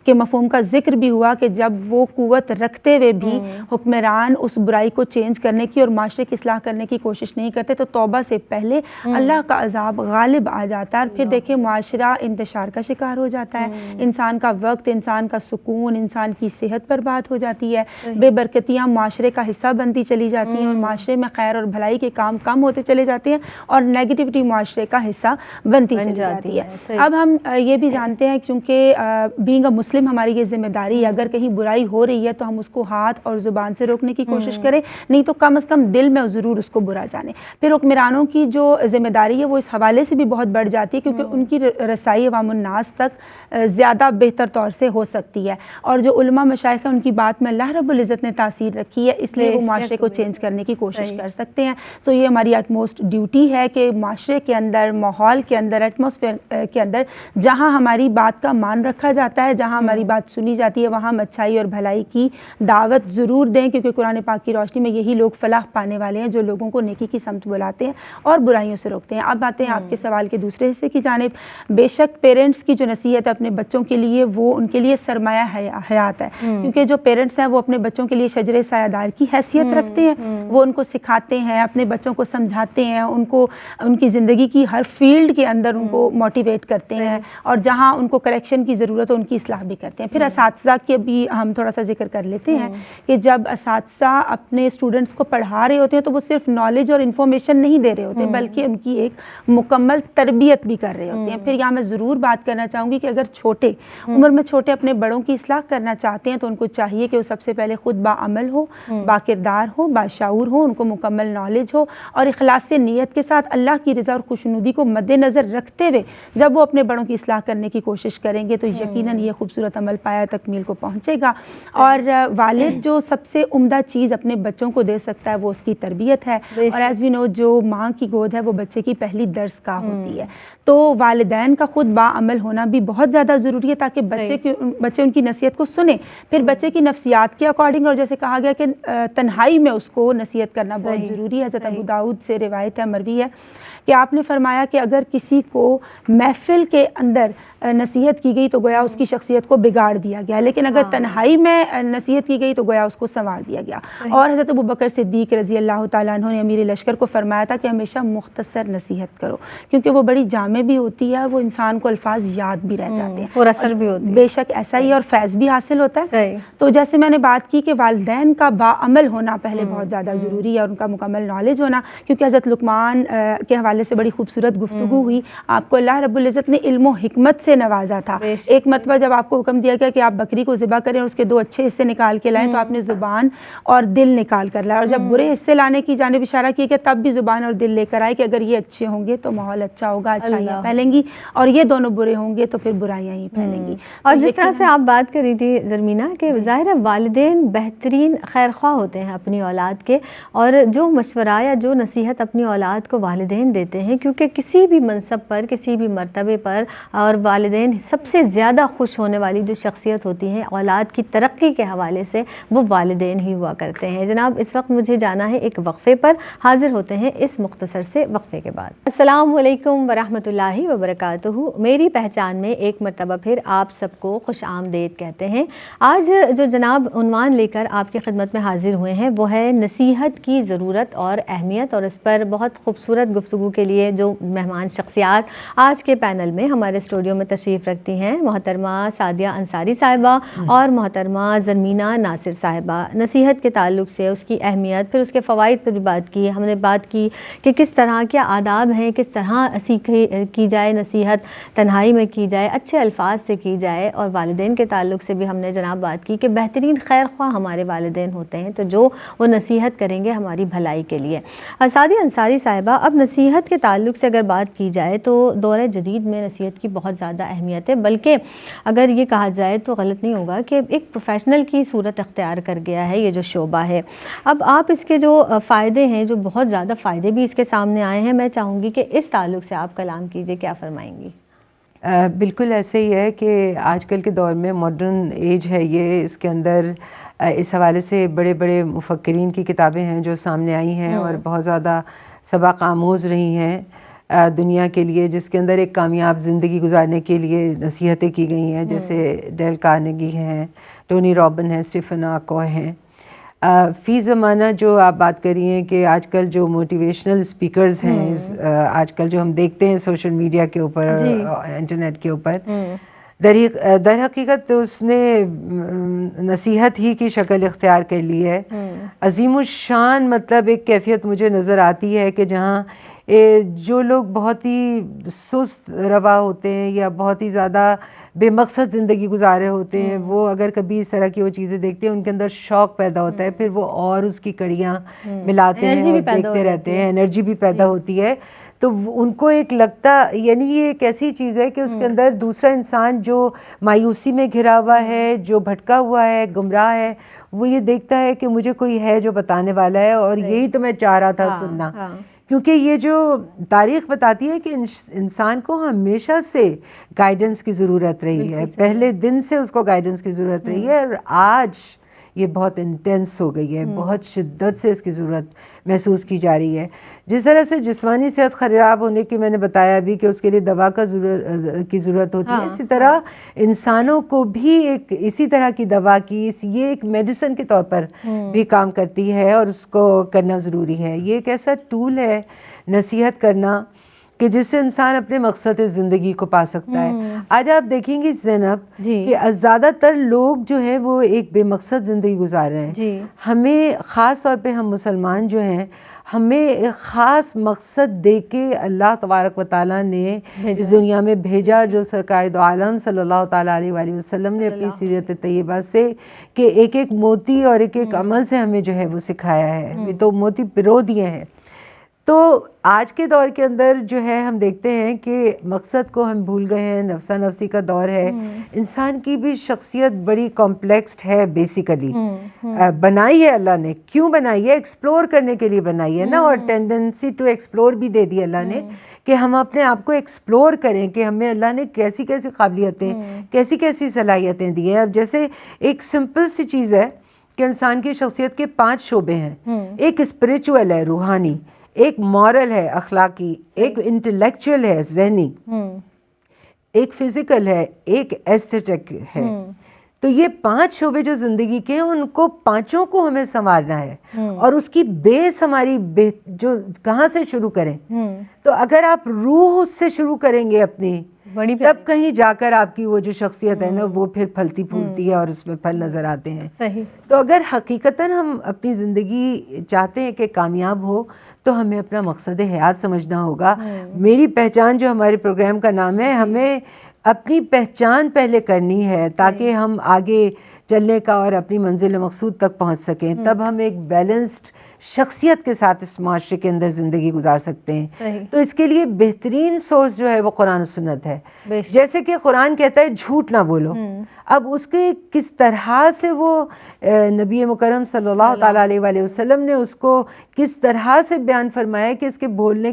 کے مفہوم کا ذکر بھی ہوا کہ جب وہ قوت رکھتے ہوئے بھی حکمران اس برائی کو چینج کرنے کی اور معاشرے کی اصلاح کرنے کی کوشش نہیں کرتے تو توبہ سے پہلے اللہ کا عذاب غالب آ جاتا ہے. اور پھر دیکھیں معاشرہ انتشار کا شکار ہو جاتا ہے, انسان کا وقت, انسان کا سکون, انسان کی صحت برباد ہو جاتی ہے, بے برکتیاں معاشرے کا حصہ بنتی چلی جاتی ہیں اور معاشرے میں خیر اور بھلائی کے کام کم ہوتے چلے جاتے ہیں اور نیگیٹیوٹی معاشرے کا حصہ بنتی چلی جاتی ہے. اب ہم یہ بھی جانتے ہیں چونکہ بینگ اے مسلم ہماری یہ ذمہ داری ہے, اگر کہیں برائی ہو رہی ہے تو ہم اس کو ہاتھ اور زبان سے روکنے کی کوشش کریں, نہیں تو کم از کم دل میں ضرور اس کو برا جانیں. پھر حکمرانوں کی جو ذمہ داری ہے وہ اس حوالے سے بھی بہت بڑھ جاتی ہے کیونکہ ان کی رسائی عوام الناس تک زیادہ بہتر طور سے ہو سکتی ہے. اور جو علماء مشائخ ہیں ان کی بات میں اللہ رب العزت نے تاثیر رکھی ہے, اس لیے وہ معاشرے کو چینج کرنے کی کوشش کر سکتے ہیں. سو یہ ہماری ایٹ موسٹ ڈیوٹی ہے کہ معاشرے کے اندر, ماحول کے اندر, ایٹماسفیئر کے اندر جہاں ہماری بات کا مان رکھا جاتا ہے, جہاں ہماری بات سنی جاتی ہے, وہاں ہم اچھائی اور بھلائی کی دعوت ضرور دیں کیونکہ قرآن پاک کی روشنی میں یہی لوگ فلاح پانے والے ہیں جو لوگوں کو نیکی کی سمت بلاتے ہیں اور برائیوں سے روکتے ہیں. اب آتے ہیں آپ کے سوال کے دوسرے حصے کی جانب. بے شک پیرنٹس کی جو نصیحت ہے اپنے بچوں کے لیے وہ ان کے لیے سرمایہ حیات ہے, کیونکہ جو پیرنٹس ہیں وہ اپنے بچوں کے لیے شجر سایہ دار کی حیثیت رکھتے ہیں. وہ ان کو سکھاتے ہیں, اپنے بچوں کو سمجھاتے ہیں, ان کو ان کی زندگی کی ہر فیلڈ کے اندر ان کو موٹیویٹ کرتے ہیں اور جہاں ان کو کریکشن کی ضرورت ہو ان کی اصلاح بھی کرتے ہیں. پھر اساتذہ کے بھی ہم تھوڑا سا ذکر کر لیتے ہیں کہ جب اساتذہ اپنے اسٹوڈنٹس کو پڑھا رہے ہوتے ہیں تو وہ صرف نالج اور انفارمیشن نہیں دے رہے ہوتے بلکہ ان کی ایک مکمل تربیت بھی کر رہے ہوتے ہیں. پھر یہاں میں ضرور بات کرنا چاہوں گی کہ اگر چھوٹے عمر میں چھوٹے اپنے بڑوں کی اصلاح کرنا چاہتے ہیں تو ان کو چاہیے کہ وہ سب سے پہلے خود باعمل ہو, باکردار ہو, باشعور ہو, ان کو مکمل نالج ہو اور اخلاص سے نیت کے ساتھ اللہ کی رضا اور خوشنودی کو مد نظر رکھتے ہوئے جب وہ اپنے بڑوں کی اصلاح کرنے کی کوشش کریں گے تو یقیناً یہ خوبصورت عمل پایا تکمیل کو پہنچے گا. اور والد جو سب سے عمدہ چیز اپنے بچوں کو دے سکتا ہے وہ اس کی تربیت ہے. اور ایز وی نو جو ماں کی گود ہے وہ بچے کی پہلی درس گاہ ہوتی ہے, تو والدین کا خود باعمل ہونا بھی بہت زیادہ ضروری ہے تاکہ بچے ان کی نصیحت کو سنیں. پھر بچے کی نفسیات کے اکارڈنگ, اور جیسے کہا گیا کہ تنہائی میں اس کو نصیحت کرنا بہت ضروری ہے. حضرت ابو داؤد سے روایت ہے, مروی ہے کہ آپ نے فرمایا کہ اگر کسی کو محفل کے اندر نصیحت کی گئی تو گویا اس کی شخصیت کو بگاڑ دیا گیا, لیکن اگر تنہائی میں نصیحت کی گئی تو گویا اس کو سنوار دیا گیا. اور حضرت ابوبکر صدیق رضی اللہ تعالیٰ عنہ نے امیر لشکر کو فرمایا تھا کہ ہمیشہ مختصر نصیحت کرو کیونکہ وہ بڑی جامع بھی ہوتی ہے, وہ انسان کو الفاظ یاد بھی رہ جاتے ہیں
اور اثر بھی ہوتی ہے.
بے شک ایسا ہی, اور فیض بھی حاصل ہوتا ہے. تو جیسے میں نے بات کی کہ والدین کا باعمل ہونا پہلے بہت زیادہ ضروری ہے اور ان کا مکمل نالج ہونا, کیونکہ حضرت لقمان کے حوالے سے بڑی خوبصورت گفتگو ہوئی. آپ کو اللہ رب العزت نے علم و حکمت سے نوازا تھا. ایک مرتبہ جب آپ کو حکم دیا گیا کہ آپ بکری کو ذبح کریں اور اس کے 2 اچھے حصے نکال کے لائیں تو آپ نے زبان اور دل نکال کر لائے, اور جب برے حصے لانے کی جانب اشارہ کیا کہ تب بھی زبان اور دل لے کر آئے کہ اگر یہ اچھے ہوں گے تو ماحول اچھا ہوگا, اچھائیاں پھیلیں گی, اور یہ دونوں برے ہوں گے تو پھر برائیاں ہی پھیلیں گی.
اور جس طرح سے آپ بات کر رہی تھی زرمینہ کہ ظاہر ہے والدین بہترین خیر خواہ ہوتے ہیں اپنی اولاد کے, اور جو مشورہ یا جو نصیحت اپنی اولاد کو والدین دیتے ہیں, کیونکہ کسی بھی منصب پر, کسی بھی مرتبے پر, اور والدین سب سے زیادہ خوش ہونے والی جو شخصیت ہوتی ہیں اولاد کی ترقی کے حوالے سے وہ والدین ہی ہوا کرتے ہیں. جناب اس وقت مجھے جانا ہے ایک وقفے پر, حاضر ہوتے ہیں اس مختصر سے وقفے کے بعد. السلام علیکم ورحمۃ اللہ وبرکاتہ. میری پہچان میں ایک مرتبہ پھر آپ سب کو خوش آمدید کہتے ہیں. آج جو جناب عنوان لے کر آپ کی خدمت میں حاضر ہوئے ہیں وہ ہے نصیحت کی ضرورت اور اہمیت, اور اس پر بہت خوبصورت گفتگو کے لیے جو مہمان شخصیات آج کے پینل میں ہمارے اسٹوڈیو میں تشریف رکھتی ہیں، محترمہ سعدیہ انصاری صاحبہ اور محترمہ زرمینہ ناصر صاحبہ۔ نصیحت کے تعلق سے اس کی اہمیت، پھر اس کے فوائد پر بھی بات کی، ہم نے بات کی کہ کس طرح کے آداب ہیں، کس طرح کی جائے نصیحت، تنہائی میں کی جائے، اچھے الفاظ سے کی جائے، اور والدین کے تعلق سے بھی ہم نے جناب بات کی کہ بہترین خیر خواہ ہمارے والدین ہوتے ہیں، تو جو وہ نصیحت کریں گے ہماری بھلائی کے لیے۔ سعدیہ انصاری صاحبہ، اب نصیحت کے تعلق سے اگر بات کی جائے تو دور جدید میں نصیحت کی بہت زیادہ اہمیت ہے، بلکہ اگر یہ کہا جائے تو غلط نہیں ہوگا کہ ایک پروفیشنل کی صورت اختیار کر گیا ہے یہ جو شعبہ ہے۔ اب آپ اس کے جو فائدے ہیں، جو بہت زیادہ فائدے بھی اس کے سامنے آئے ہیں، میں چاہوں گی کہ اس تعلق سے آپ کلام کیجئے، کیا فرمائیں گی؟
بالکل ایسے ہی ہے کہ آج کل کے دور میں ماڈرن ایج ہے یہ، اس کے اندر اس حوالے سے بڑے بڑے مفکرین کی کتابیں ہیں جو سامنے آئی ہیں اور بہت زیادہ سبق آموز رہی ہیں دنیا کے لیے، جس کے اندر ایک کامیاب زندگی گزارنے کے لیے نصیحتیں کی گئی ہیں، جیسے ڈیل کارنیگی ہیں، ٹونی رابن ہیں، اسٹیفن آکوئے ہیں۔ فی زمانہ جو آپ بات کر رہی ہیں کہ آج کل جو موٹیویشنل اسپیکرز ہیں، آج کل جو ہم دیکھتے ہیں سوشل میڈیا کے اوپر، انٹرنیٹ کے اوپر، در حقیقت اس نے نصیحت ہی کی شکل اختیار کر لی ہے۔ عظیم الشان مطلب ایک کیفیت مجھے نظر آتی ہے کہ جہاں جو لوگ بہت ہی سست روا ہوتے ہیں یا بہت ہی زیادہ بے مقصد زندگی گزار رہے ہوتے ہیں، وہ اگر کبھی اس طرح کی وہ چیزیں دیکھتے ہیں، ان کے اندر شوق پیدا ہوتا ہے، پھر وہ اور اس کی کڑیاں ملاتے ہیں اور دیکھتے رہتے ہیں، انرجی بھی پیدا ہوتی ہے۔ تو ان کو ایک لگتا، یعنی یہ ایک ایسی چیز ہے کہ اس کے اندر دوسرا انسان جو مایوسی میں گھرا ہوا ہے، جو بھٹکا ہوا ہے، گمراہ ہے، وہ یہ دیکھتا ہے کہ مجھے کوئی ہے جو بتانے والا ہے، اور یہی تو میں چاہ رہا تھا سننا۔ کیونکہ یہ جو تاریخ بتاتی ہے کہ انسان کو ہمیشہ سے گائیڈنس کی ضرورت رہی ہے، پہلے دن سے اس کو گائیڈنس کی ضرورت رہی ہے، اور آج یہ بہت انٹینس ہو گئی ہے، بہت شدت سے اس کی ضرورت محسوس کی جا رہی ہے۔ جس طرح سے جسمانی صحت خراب ہونے کی میں نے بتایا بھی کہ اس کے لیے دوا کی ضرورت ہوتی ہے، اسی طرح انسانوں کو بھی ایک اسی طرح کی دوا کی، یہ ایک میڈیسن کے طور پر بھی کام کرتی ہے، اور اس کو کرنا ضروری ہے۔ یہ ایک ایسا ٹول ہے نصیحت کرنا کہ جس سے انسان اپنے مقصد زندگی کو پا سکتا ہے۔ آج آپ دیکھیں گی زینب کہ زیادہ تر لوگ جو ہیں وہ ایک بے مقصد زندگی گزار رہے ہیں۔ ہمیں خاص طور پہ ہم مسلمان جو ہیں، ہمیں ایک خاص مقصد دے کے اللہ تبارک و تعالیٰ نے اس دنیا میں بھیجا، جو سرکار دو عالم صلی اللہ تعالیٰ علیہ وآلہ وسلم نے اپنی سیرت طیبہ سے کہ ایک ایک موتی اور ایک ایک عمل سے ہمیں جو ہے وہ سکھایا ہے، یہ تو موتی پرو دیے ہیں۔ تو آج کے دور کے اندر جو ہے ہم دیکھتے ہیں کہ مقصد کو ہم بھول گئے ہیں، نفسہ نفسی کا دور ہے۔ انسان کی بھی شخصیت بڑی کمپلیکسڈ ہے، بیسیکلی بنائی ہے اللہ نے۔ کیوں بنائی ہے؟ ایکسپلور کرنے کے لیے بنائی ہے نا، اور ٹینڈنسی ٹو ایکسپلور بھی دے دی اللہ نے کہ ہم اپنے آپ کو ایکسپلور کریں کہ ہمیں اللہ نے کیسی کیسی قابلیتیں، کیسی کیسی صلاحیتیں دی ہیں۔ اب جیسے ایک سمپل سی چیز ہے کہ انسان کی شخصیت کے 5 شعبے ہیں، ایک اسپریچول ہے، روحانی، ایک مورل ہے، اخلاقی، ایک انٹلیکچوئل ہے، ذہنی، ایک فزیکل ہے، ایک ایستھیٹک ہے۔ تو یہ 5 شعبے جو زندگی کے ہیں، ان کو 5 کو ہمیں سنوارنا ہے، اور اس کی بیس ہماری جو کہاں سے شروع کریں؟ تو اگر آپ روح سے شروع کریں گے اپنی، تب کہیں جا کر آپ کی وہ جو شخصیت ہے نا وہ پھر پھلتی پھولتی ہے اور اس میں پھل نظر آتے ہیں۔ تو اگر حقیقتاً ہم اپنی زندگی چاہتے ہیں کہ کامیاب ہو، تو ہمیں اپنا مقصد حیات سمجھنا ہوگا۔ میری پہچان جو ہمارے پروگرام کا نام ہے، ہمیں اپنی پہچان پہلے کرنی ہے تاکہ ہم آگے چلنے کا اور اپنی منزل مقصود تک پہنچ سکیں۔ تب ہم ایک بیلنسڈ شخصیت کے ساتھ اس معاشرے کے اندر زندگی گزار سکتے ہیں۔ تو اس کے لیے بہترین سورس جو ہے وہ قرآن و سنت ہے۔ جیسے کہ قرآن کہتا ہے جھوٹ نہ بولو، اب اس کے کس طرح سے وہ نبی مکرم صلی اللہ تعالیٰ علیہ وآلہ وسلم نے اس کو کس طرح سے بیان فرمایا کہ اس کے بولنے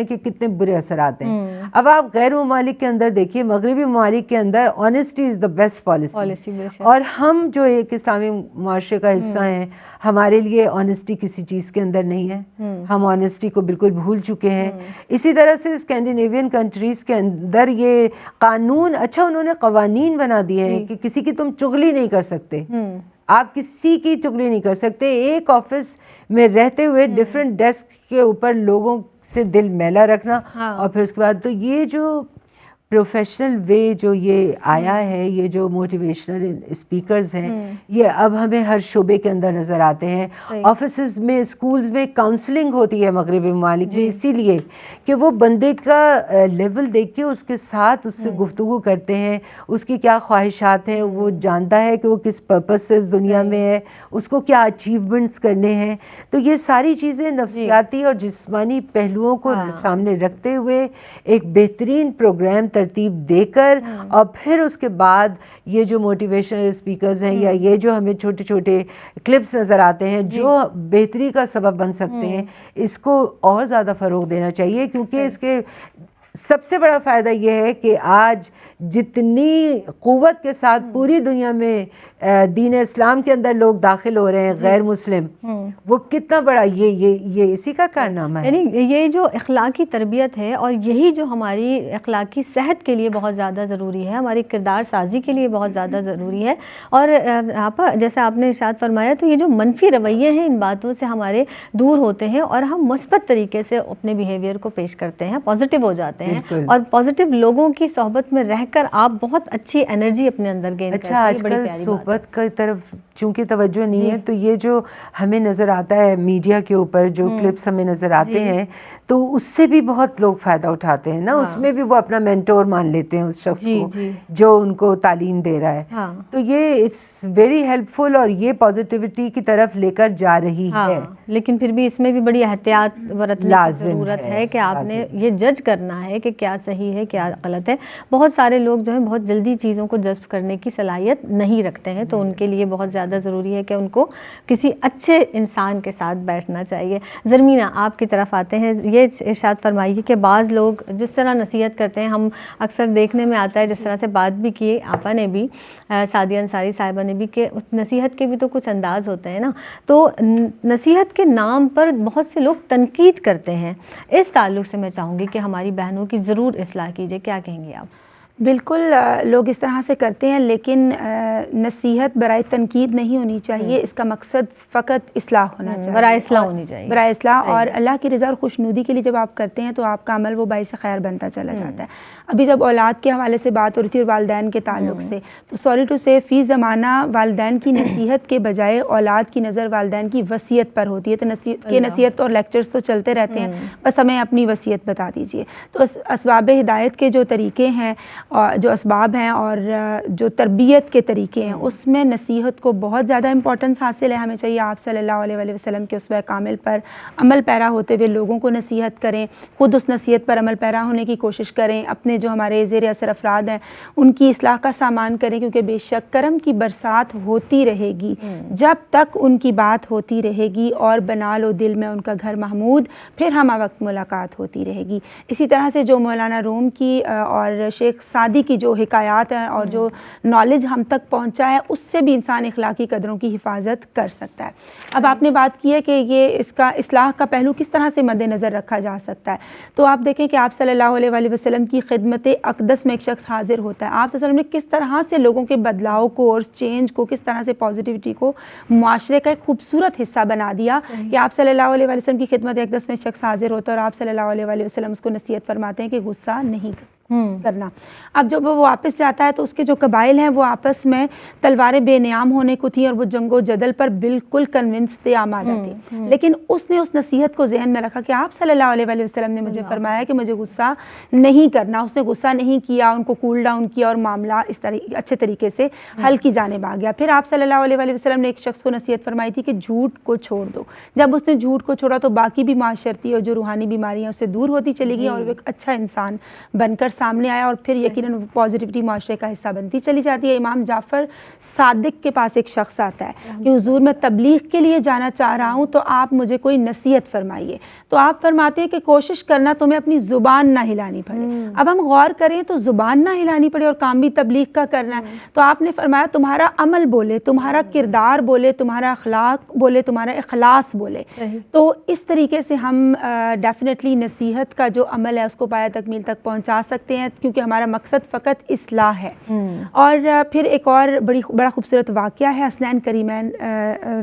کے کتنے برے اثرات ہیں۔ اب آپ غیر ممالک کے اندر دیکھیے، مغربی ممالک کے اندر honesty is the best policy, اور ہم جو ایک اسلامی معاشرے کا حصہ ہیں، ہمارے لیے آنیسٹی کسی چیز کے اندر نہیں ہے، ہم آنیسٹی کو بالکل بھول چکے ہیں۔ اسی طرح سے اسکینڈینیوین کنٹریز کے اندر یہ قانون، اچھا انہوں نے قوانین بنا دیے ہیں کہ کسی کی تم چغلی نہیں کر سکتے، آپ کسی کی چغلی نہیں کر سکتے۔ ایک آفس میں رہتے ہوئے ڈیفرنٹ ڈیسک کے اوپر لوگوں سے دل میلا رکھنا.
ہاں.
اور پھر اس کے بعد تو یہ جو پروفیشنل وے جو یہ آیا ہے, یہ جو موٹیویشنل اسپیکرز ہیں, یہ اب ہمیں ہر شعبے کے اندر نظر آتے ہیں. آفیسز میں, اسکولز میں کاؤنسلنگ ہوتی ہے مغربی ممالک میں, اسی لیے کہ وہ بندے کا لیول دیکھ کے اس کے ساتھ اس سے گفتگو کرتے ہیں, اس کی کیا خواہشات ہیں, وہ جانتا ہے کہ وہ کس پرپس سے اس دنیا میں ہے, اس کو کیا اچیومنٹس کرنے ہیں. تو یہ ساری چیزیں نفسیاتی اور جسمانی پہلوؤں کو سامنے رکھتے ہوئے ایک بہترین پروگرام ترتیب دے کر, اور پھر اس کے بعد یہ جو موٹیویشنل اسپیکرز ہیں یا یہ جو ہمیں چھوٹے چھوٹے کلپس نظر آتے ہیں جو بہتری کا سبب بن سکتے ہیں, اس کو اور زیادہ فروغ دینا چاہیے. کیونکہ اس کے سب سے بڑا فائدہ یہ ہے کہ آج جتنی قوت کے ساتھ پوری دنیا میں دین اسلام کے اندر لوگ داخل ہو رہے ہیں غیر مسلم, وہ کتنا بڑا یہ اسی کا کارنامہ ہے.
یعنی یہ جو اخلاقی تربیت ہے اور یہی جو ہماری اخلاقی صحت کے لیے بہت زیادہ ضروری ہے, ہماری کردار سازی کے لیے بہت زیادہ ضروری ہے. اور آپا جیسے آپ نے ارشاد فرمایا, تو یہ جو منفی رویے ہیں ان باتوں سے ہمارے دور ہوتے ہیں اور ہم مثبت طریقے سے اپنے بیہیویئر کو پیش کرتے ہیں, پازیٹیو ہو جاتے ہیں. اور پازیٹیو لوگوں کی صحبت میں رہ کر آپ بہت اچھی انرجی اپنے اندر گین کرتے ہیں.
آج کل صحبت کی طرف چونکہ توجہ نہیں ہے, تو یہ جو ہمیں نظر آتا ہے میڈیا کے اوپر جو کلپس ہمیں نظر آتے ہیں, تو اس سے بھی بہت لوگ فائدہ اٹھاتے ہیں نا. اس میں بھی وہ اپنا مینٹور مان لیتے ہیں اس شخص کو جو ان کو تعلیم دے رہا ہے. تو یہ اٹس ویری ہیلپ فل, اور یہ پازیٹیوٹی کی طرف لے کر جا رہی ہے.
لیکن پھر بھی اس میں بھی بڑی احتیاط برتنے کی ضرورت ہے کہ آپ نے یہ جج کرنا ہے کہ کیا صحیح ہے کیا غلط ہے. بہت سارے لوگ جو ہیں بہت جلدی چیزوں کو جذب کرنے کی صلاحیت نہیں رکھتے ہیں, تو ان کے لیے بہت زیادہ ضروری ہے کہ ان کو کسی اچھے انسان کے ساتھ بیٹھنا چاہیے. زرمینہ آپ کی طرف آتے ہیں, یہ ارشاد فرمائیے کہ بعض لوگ جس طرح نصیحت کرتے ہیں, ہم اکثر دیکھنے میں آتا ہے جس طرح سے بات بھی کی آپا نے بھی, سعدیہ انصاری صاحبہ نے بھی, کہ اس نصیحت کے بھی تو کچھ انداز ہوتے ہیں نا. تو نصیحت کے نام پر بہت سے لوگ تنقید کرتے ہیں. اس تعلق سے میں چاہوں گی کہ ہماری بہنوں کی ضرور اصلاح کیجیے, کیا کہیں گے آپ؟
بالکل لوگ اس طرح سے کرتے ہیں, لیکن نصیحت برائے تنقید نہیں ہونی چاہیے. اس کا مقصد فقط اصلاح ہونا چاہیے,
برائے اصلاح ہونی چاہیے,
برائے اصلاح. اور اللہ کی رضا اور خوشنودی کے لیے جب آپ کرتے ہیں تو آپ کا عمل وہ باعث خیر بنتا چلا جاتا ہے. ابھی جب اولاد کے حوالے سے بات ہو رہی تھی اور والدین کے تعلق سے, تو سوری ٹو سے فی زمانہ والدین کی نصیحت کے بجائے اولاد کی نظر والدین کی وصیت پر ہوتی ہے. تو نصیحت اور لیکچرز تو چلتے رہتے ہیں, بس ہمیں اپنی وصیت بتا دیجیے. تو اسباب ہدایت کے جو طریقے ہیں, جو اسباب ہیں اور جو تربیت کے طریقے ہیں, اس میں نصیحت کو بہت زیادہ امپورٹنس حاصل ہے. ہمیں چاہیے آپ صلی اللہ علیہ وسلم کے اسوہ کامل پر عمل پیرا ہوتے ہوئے لوگوں کو نصیحت کریں, خود اس نصیحت پر عمل پیرا ہونے کی کوشش کریں, اپنے جو ہمارے زیر اثر افراد ہیں ان کی اصلاح کا سامان کریں, کیونکہ بے شک کرم کی برسات ہوتی رہے گی جب تک ان کی بات ہوتی رہے گی, اور بنا لو دل میں ان کا گھر محمود, پھر ہمہ وقت ملاقات ہوتی رہے گی. اسی طرح سے جو مولانا روم کی اور شیخ سعدی کی جو حکایات ہیں اور جو نالج ہم تک پہنچا ہے, اس سے بھی انسان اخلاقی قدروں کی حفاظت کر سکتا ہے. اب آپ نے بات کی ہے کہ یہ اس کا اصلاح کا پہلو کس طرح سے مد نظر رکھا جا سکتا ہے, تو آپ دیکھیں کہ آپ صلی اللہ علیہ وسلم کی خدمت اقدس میں ایک شخص حاضر ہوتا ہے. آپ صلی اللہ علیہ وسلم نے کس طرح سے لوگوں کے بدلاؤ کو اور چینج کو, کس طرح سے پازیٹیوٹی کو معاشرے کا ایک خوبصورت حصہ بنا دیا کہ آپ صلی اللہ علیہ وسلم کی خدمت اقدس میں ایک شخص حاضر ہوتا ہے اور آپ صلی اللہ علیہ وسلم اس کو نصیحت فرماتے ہیں کہ غصہ نہیں کرنا. اب جب وہ واپس جاتا ہے تو اس کے جو قبائل ہیں وہ آپس میں تلواریں بے نیام ہونے کو تھیں اور وہ جنگ و جدل پر بالکل کنونس تھے, آمادہ تھے, لیکن اس نے اس نصیحت کو ذہن میں رکھا کہ آپ صلی اللہ علیہ وسلم نے مجھے فرمایا کہ مجھے غصہ نہیں کرنا. اس نے غصہ نہیں کیا, ان کو کول ڈاؤن کیا اور معاملہ اس طرح اچھے طریقے سے حل کی جانب آ گیا. پھر آپ صلی اللہ علیہ وسلم نے ایک شخص کو نصیحت فرمائی تھی کہ جھوٹ کو چھوڑ دو. جب اس نے جھوٹ کو چھوڑا تو باقی بھی معاشرتی اور جو روحانی بیماریاں اس سے دور ہوتی چلی گئی اور وہ ایک اچھا انسان بن کر سامنے آیا, اور پھر یقیناً پازیٹیوٹی معاشرے کا حصہ بنتی چلی جاتی ہے. امام جعفر صادق کے پاس ایک شخص آتا ہے کہ حضور میں تبلیغ کے لیے جانا چاہ رہا ہوں, تو آپ مجھے کوئی نصیحت فرمائیے. تو آپ فرماتے ہیں کہ کوشش کرنا تمہیں اپنی زبان نہ ہلانی پڑے. اب ہم غور کریں تو زبان نہ ہلانی پڑے اور کام بھی تبلیغ کا کرنا ہے, تو آپ نے فرمایا تمہارا عمل بولے, تمہارا کردار بولے, تمہارا اخلاق بولے, تمہارا اخلاص بولے. تو اس طریقے سے ہم ڈیفینیٹلی نصیحت کا جو عمل ہے اس کو پایہ تکمیل تک پہنچا سکتے کرتے ہیں کیونکہ ہمارا مقصد فقط اصلاح ہے. اور پھر ایک اور بڑا خوبصورت واقعہ ہے حسنین کریمین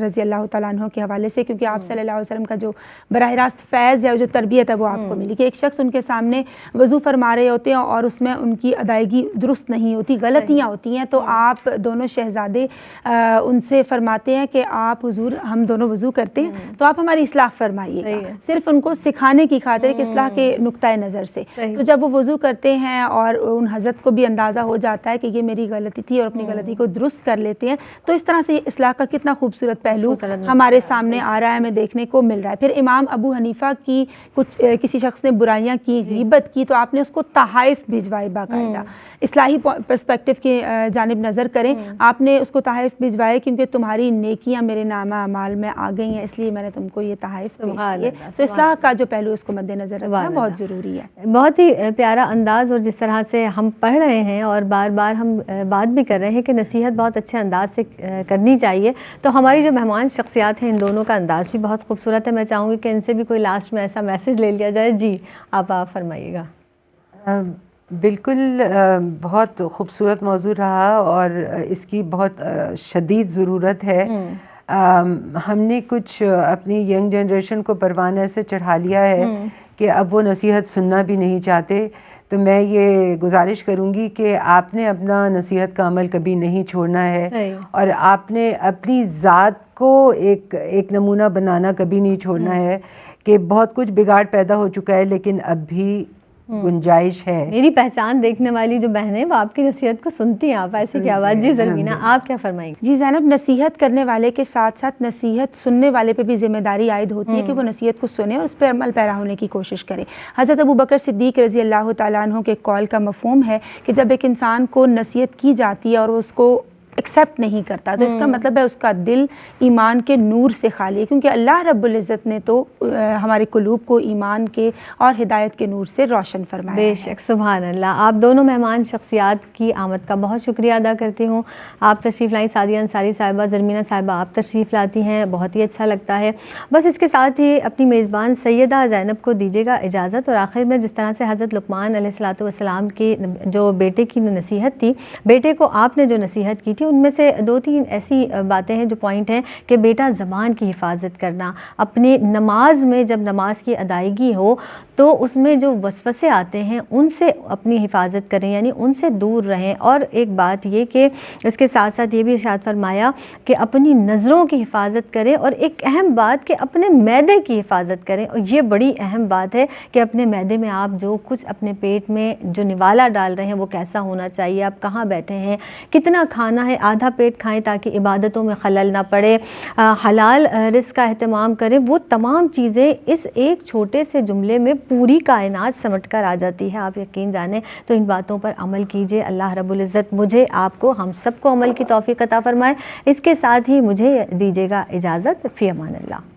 رضی اللہ تعالیٰ عنہ کے حوالے سے، کیونکہ آپ صلی اللہ علیہ وسلم کا جو براہ راست فیض ہے، جو تربیت ہے، وہ آپ کو ملی کہ ایک شخص ان کے سامنے وضو فرما رہے ہوتے ہیں اور اس میں ان کی ادائیگی درست نہیں ہوتی، غلطیاں ہوتی ہیں، تو آپ دونوں شہزادے ان سے فرماتے ہیں کہ آپ حضور ہم دونوں وضو کرتے ہیں تو آپ ہماری اصلاح فرمائیے گا، صرف ان کو سکھانے کی خاطر کہ اصلاح کے نقطۂ نظر سے. تو جب وہ وضو کرتے ہیں اور ان حضرت کو بھی اندازہ ہو جاتا ہے کہ یہ میری غلطی تھی اور اپنی غلطی کو درست کر لیتے ہیں، تو اس طرح سے اصلاح کا کتنا خوبصورت پہلو ہمارے سامنے آ رہا ہے، ہمیں دیکھنے کو مل رہا ہے. پھر امام ابو حنیفہ کی کسی شخص نے برائیاں کی، غیبت کی، تو آپ نے اس کو تحائف بھجوائے، باقاعدہ اصلاحی پرسپیکٹو کی جانب نظر کریں، آپ نے اس کو تحائف بھجوائے کیونکہ تمہاری نیکیاں میرے نامہ اعمال میں آ گئی ہیں، اس لیے میں نے تم کو یہ تحائف بھیج دیے. تو اصلاح کا جو پہلو اس کو مد نظر رکھنا بہت ضروری ہے.
بہت ہی پیارا انداز، اور جس طرح سے ہم پڑھ رہے ہیں اور بار بار ہم بات بھی کر رہے ہیں کہ نصیحت بہت اچھے انداز سے کرنی چاہیے، تو ہماری جو مہمان شخصیات ہیں ان دونوں کا انداز بھی بہت خوبصورت ہے. میں چاہوں گی کہ ان سے بھی کوئی لاسٹ میں ایسا میسج لے لیا جائے. جی آپ فرمائیے گا.
بالکل بہت خوبصورت موضوع رہا اور اس کی بہت شدید ضرورت ہے. ہم نے کچھ اپنی ینگ جنریشن کو پروانہ سے چڑھا لیا ہے کہ اب وہ نصیحت سننا بھی نہیں چاہتے. تو میں یہ گزارش کروں گی کہ آپ نے اپنا نصیحت کا عمل کبھی نہیں چھوڑنا ہے، اور آپ نے اپنی ذات کو ایک نمونہ بنانا کبھی نہیں چھوڑنا ہے. کہ بہت کچھ بگاڑ پیدا ہو چکا ہے لیکن اب بھی گنجائش ہے.
میری پہچان دیکھنے والی جو بہنیں وہ آپ کی نصیحت کو سنتی ہیں. آپ ایسی کیا بات. جی زرمینہ آپ کیا فرمائیں گی؟
جی زینب، نصیحت کرنے والے کے ساتھ ساتھ نصیحت سننے والے پہ بھی ذمہ داری عائد ہوتی ہے کہ وہ نصیحت کو سنے اور اس پہ عمل پیرا ہونے کی کوشش کرے. حضرت ابو بکر صدیق رضی اللہ تعالیٰ عنہ کے قول کا مفہوم ہے کہ جب ایک انسان کو نصیحت کی جاتی ہے اور وہ اس کو ایکسیپٹ نہیں کرتا تو اس کا مطلب ہے اس کا دل ایمان کے نور سے خالی ہے، کیونکہ اللہ رب العزت نے تو ہمارے قلوب کو ایمان کے اور ہدایت کے نور سے روشن فرمایا.
بے شک، سبحان اللہ. آپ دونوں مہمان شخصیات کی آمد کا بہت شکریہ ادا کرتی ہوں. آپ تشریف لائیں، سعدیہ انصاری صاحبہ، زرمینہ صاحبہ آپ تشریف لاتی ہیں، بہت ہی اچھا لگتا ہے. بس اس کے ساتھ ہی اپنی میزبان سیدہ زینب کو دیجیے گا اجازت. اور آخر میں جس طرح سے حضرت لقمان علیہ الصلوۃ والسلام کی جو بیٹے کی نصیحت تھی، بیٹے کو آپ نے جو نصیحت کی تھی، ان میں سے 2-3 ایسی باتیں ہیں جو پوائنٹ ہیں کہ بیٹا زبان کی حفاظت کرنا، اپنی نماز میں جب نماز کی ادائیگی ہو تو اس میں جو وسوسے آتے ہیں ان سے اپنی حفاظت کریں، یعنی ان سے دور رہیں. اور ایک بات یہ کہ اس کے ساتھ ساتھ یہ بھی ارشاد فرمایا کہ اپنی نظروں کی حفاظت کریں، اور ایک اہم بات کہ اپنے معدے کی حفاظت کریں. اور یہ بڑی اہم بات ہے کہ اپنے معدے میں آپ جو کچھ اپنے پیٹ میں جو نوالا ڈال رہے ہیں وہ کیسا ہونا چاہیے، آپ کہاں بیٹھے ہیں، کتنا کھانا ہے، آدھا پیٹ کھائیں تاکہ عبادتوں میں خلل نہ پڑے، حلال رزق کا اہتمام کریں. وہ تمام چیزیں اس ایک چھوٹے سے جملے میں پوری کائنات سمٹ کر آ جاتی ہے، آپ یقین جانیں. تو ان باتوں پر عمل کیجئے. اللہ رب العزت مجھے، آپ کو، ہم سب کو عمل کی توفیق عطا فرمائے. اس کے ساتھ ہی مجھے دیجیے گا اجازت. فی امان اللہ.